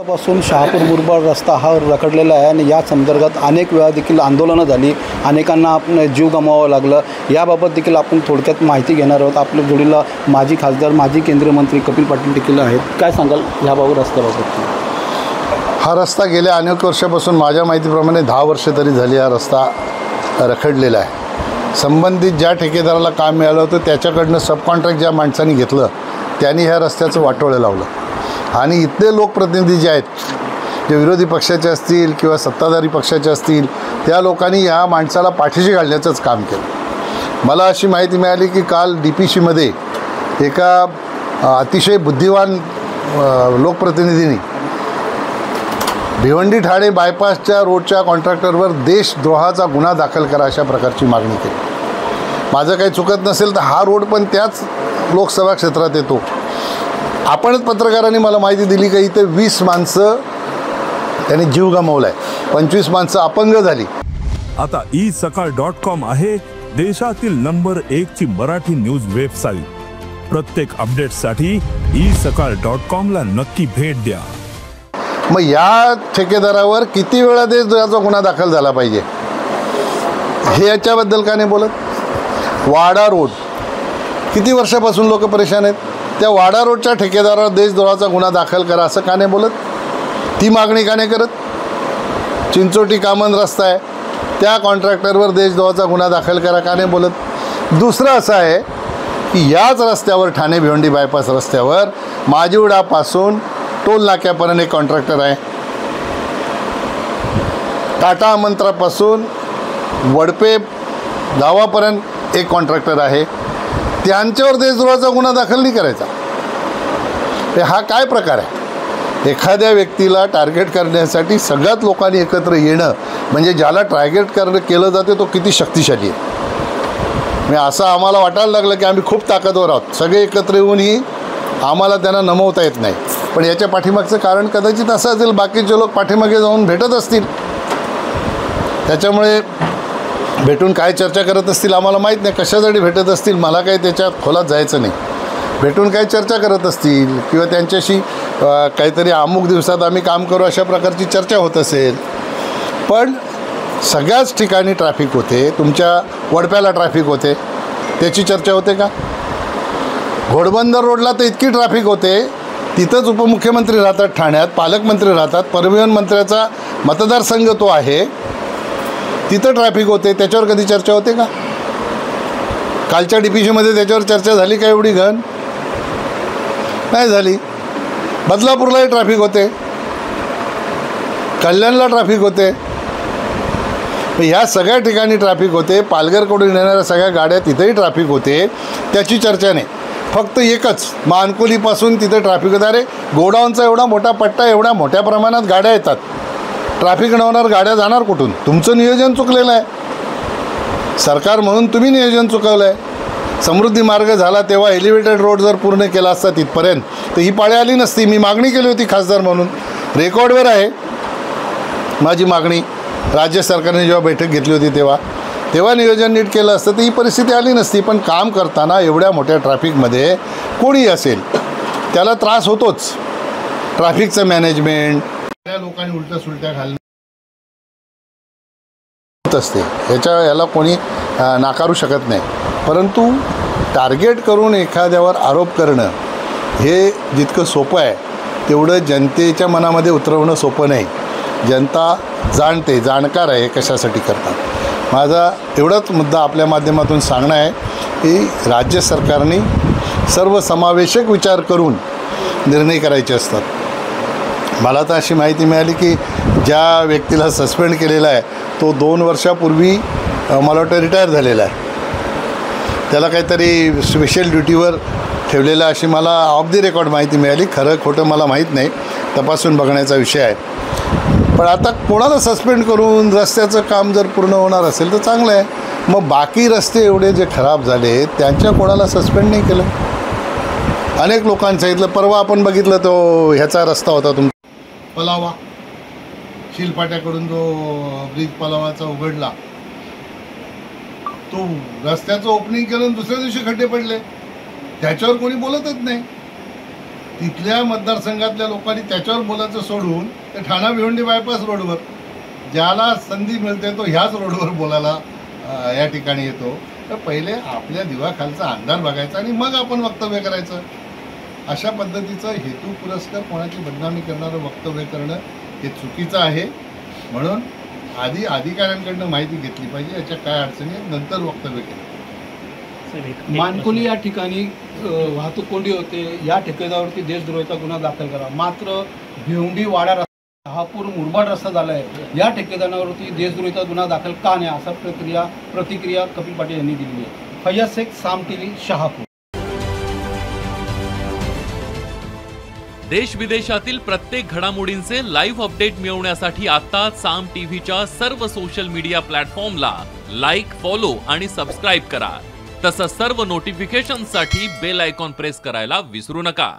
पासून शहापूर मुरबाड रस्ता हा रखडलेला आहे आणि या संदर्भात अनेक वेळा देखील आंदोलनं झाली, अनेकांना आपण जीव गमवावं लागलं। याबाबत देखील आपण थोडक्यात माहिती घेणार आहोत। आपल्या जोडीला माजी खासदार, माजी केंद्रीय मंत्री कपिल पाटील देखील आहेत। काय सांगाल याबाबत, रस्त्याबाबत? हा रस्ता गेल्या अनेक वर्षापासून, माझ्या माहितीप्रमाणे 10 वर्ष तरी झाली हा रस्ता रखडलेला आहे। संबंधित ज्या ठेकेदाराला काम मिळालं होतं त्याच्याकडनं सबकॉन्ट्रॅक्ट ज्या माणसांनी घेतलं त्यांनी ह्या रस्त्याचं वाटोळं लावलं आणि इथले लोकप्रतिनिधी जे आहेत, जे विरोधी पक्षाचे असतील किंवा सत्ताधारी पक्षाचे असतील, त्या लोकांनी ह्या माणसाला पाठीशी घालण्याचंच काम केलं। मला अशी माहिती मिळाली की काल DPCमध्ये एका अतिशय बुद्धिवान लोकप्रतिनिधींनी भिवंडी ठाणे बायपासच्या रोडच्या कॉन्ट्रॅक्टरवर देशद्रोहाचा गुन्हा दाखल करा अशा प्रकारची मागणी केली। माझं काही चुकत नसेल तर हा रोड पण त्याच लोकसभा क्षेत्रात येतो। आपणच पत्रकारांनी मला माहिती दिली की इथे 20 माणसं त्यांनी जीव गमावला आहे, 25 माणसं अपंग झाली। आता isakal.com आहे देशातील नंबर 1 ची मराठी न्यूज वेबसाईट। प्रत्येक अपडेटसाठी isakal.com ला नक्की भेट द्या। मग या ठेकेदारावर किती वेळा देशद्रोहाचा गुन्हा दाखल झाला पाहिजे हे याच्याबद्दल का नाही बोलत? वाडा रोड किती वर्षापासून लोक परेशान आहेत, त्या वाडा रोडच्या ठेकेदारावर देशद्रोहाचा गुन्हा दाखल करा असं का नाही बोलत? ती मागणी का नाही करत? चिंचोटी कामन रस्ता आहे, त्या कॉन्ट्रॅक्टरवर देशद्रोहाचा गुन्हा दाखल करा का नाही बोलत? दुसरं असं आहे की याच रस्त्यावर ठाणे भिवंडी बायपास रस्त्यावर माजिवडापासून टोल नाक्यापर्यंत एक कॉन्ट्रॅक्टर आहे, टाटा मंत्रापासून वडपे गावापर्यंत एक कॉन्ट्रॅक्टर आहे, त्यांच्यावर देशद्रोहाचा गुन्हा दाखल नाही करायचा। हा काय प्रकार आहे? एखाद्या व्यक्तीला टार्गेट करण्यासाठी सगळ्याच लोकांनी एकत्र येणं म्हणजे ज्याला टार्गेट केलं जाते तो किती शक्तिशाली आहे। म्हणजे असं आम्हाला वाटायला लागलं की आम्ही खूप ताकदवर आहोत, सगळे एकत्र येऊनही आम्हाला त्यांना नमवता येत नाही। पण याच्या पाठीमागचं कारण कदाचित असं असेल, बाकीचे लोक पाठीमागे जाऊन भेटत असतील, त्याच्यामुळे भेटून काय चर्चा करत असतील आम्हाला माहीत नाही, कशासाठी भेटत असतील मला काही त्याच्यात खोलात जायचं नाही। भेटून काही चर्चा करत असतील किंवा त्यांच्याशी काहीतरी अमुक दिवसात आम्ही काम करू अशा प्रकारची चर्चा होत असेल, पण सगळ्याच ठिकाणी ट्रॅफिक होते। तुमच्या वडप्याला ट्रॅफिक होते, त्याची चर्चा होते का? घोडबंदर रोडला तर इतकी ट्रॅफिक होते, तिथंच उपमुख्यमंत्री राहतात ठाण्यात, पालकमंत्री राहतात, परिवहन मंत्र्याचा मतदारसंघ तो आहे, तिथं ट्रॅफिक होते, त्याच्यावर कधी चर्चा होते का? कालच्या DPCमध्ये त्याच्यावर चर्चा झाली का एवढी घन? नाही झाली। बदलापूरलाही ट्रॅफिक होते, कल्याणला ट्रॅफिक होते, ह्या सगळ्या ठिकाणी ट्रॅफिक होते। पालघरकडून येणाऱ्या सगळ्या गाड्या तिथेही ट्रॅफिक होते, त्याची चर्चा नाही। फक्त एकच मानकोलीपासून तिथे ट्रॅफिक होतं। अरे गोडाऊनचा एवढा मोठा पट्टा, एवढ्या मोठ्या प्रमाणात गाड्या येतात, ट्रॅफिक न होणार गाड्या जाणार कुठून? तुमचं नियोजन चुकलेलं आहे, सरकार म्हणून तुम्ही नियोजन चुकवलं आहे। समृद्धी मार्ग झाला तेव्हा एलिव्हेटेड रोड जर पूर्ण केला असता तिथपर्यंत तर ही पाळी आली नसती। मी मागणी केली होती खासदार म्हणून, रेकॉर्डवर आहे माझी मागणी। राज्य सरकारने जेव्हा बैठक घेतली होती तेव्हा नियोजन नीट केलं असतं तर ही परिस्थिती आली नसती। पण काम करताना एवढ्या मोठ्या ट्रॅफिकमध्ये कोणी असेल त्याला त्रास होतोच। ट्रॅफिकचं मॅनेजमेंट त्या लोकांनी उलट्या सुलट्या घालणं होत असते, याला कोणी नाकारू शकत नाही। परंतु टार्गेट करून एखाद्यावर आरोप करणं हे जितकं सोपं आहे तेवढं जनतेच्या मनामध्ये उतरवणं सोपं नाही। जनता जाणते, जाणकार आहे कशासाठी करतात। माझा एवढाच मुद्दा आपल्या माध्यमातून सांगणं आहे की राज्य सरकारने सर्वसमावेशक विचार करून निर्णय करायचे असतात। मला तर अशी माहिती मिळाली की ज्या व्यक्तीला सस्पेंड केलेला आहे तो 2 वर्षापूर्वी मला वाटतं रिटायर झालेला आहे, त्याला काहीतरी स्पेशल ड्युटीवर ठेवलेलं अशी मला ऑफ द रेकॉर्ड माहिती मिळाली। खरं खोटं मला माहीत नाही, तपासून बघण्याचा विषय आहे। पण आता कोणाला सस्पेंड करून रस्त्याचं काम जर पूर्ण होणार असेल तर चांगलं आहे। मग बाकी रस्ते एवढे जे खराब झाले त्यांच्या कोणाला सस्पेंड नाही केलं? अनेक लोकांनी सांगितलं, परवा आपण बघितलं तो ह्याचा रस्ता होता तुमचा पलावा, शिलपाट्याकडून जो ब्रिज पलावाचा उघडला, तो रस्त्याचं ओपनिंग केलं, दुसऱ्या दिवशी खड्डे पडले, त्याच्यावर कोणी बोलतच नाही। तिथल्या मतदारसंघातल्या लोकांनी त्याच्यावर बोलायचं सोडून ते ठाणा भिवंडी बायपास रोडवर ज्याला संधी मिळते तो ह्याच रोडवर बोलायला या ठिकाणी येतो. तर पहिले आपल्या दिवाखालचा अंधार बघायचा आणि मग आपण वक्तव्य करायचं. अशा पद्धतीचं हेतू पुरस्कार कोणाची बदनामी करणारं वक्तव्य करणं हे चुकीचं आहे. म्हणून आधी अधिकाऱ्यांकडनं माहिती घेतली पाहिजे, याच्या काय अडचणी आहेत, नंतर वक्तव्य केलं. मानकोली या ठिकाणी वाहतूक कोंडी होते, या ठेकेदारावरती देशद्रोहाचा गुन्हा दाखल करा. मात्र भिवंडी वाडा रस्ता शहापूर मुरबाड रस्ता झाला आहे, या ठेकेदारावरती देशद्रोहाचा गुन्हा दाखल का नाही, असा प्रतिक्रिया कपिल पाटील यांनी दिली आहे. फैयाज शेख, साम टीव्ही, शहापूर. देश विदेशातील प्रत्येक घडामोडींचे लाईव्ह अपडेट मिळवण्यासाठी आता साम टीव्हीच्या सर्व सोशल मीडिया प्लॅटफॉर्मला लाईक, फॉलो आणि सबस्क्राईब करा. तसंच सर्व नोटिफिकेशनसाठी बेल आयकॉन प्रेस करायला विसरू नका.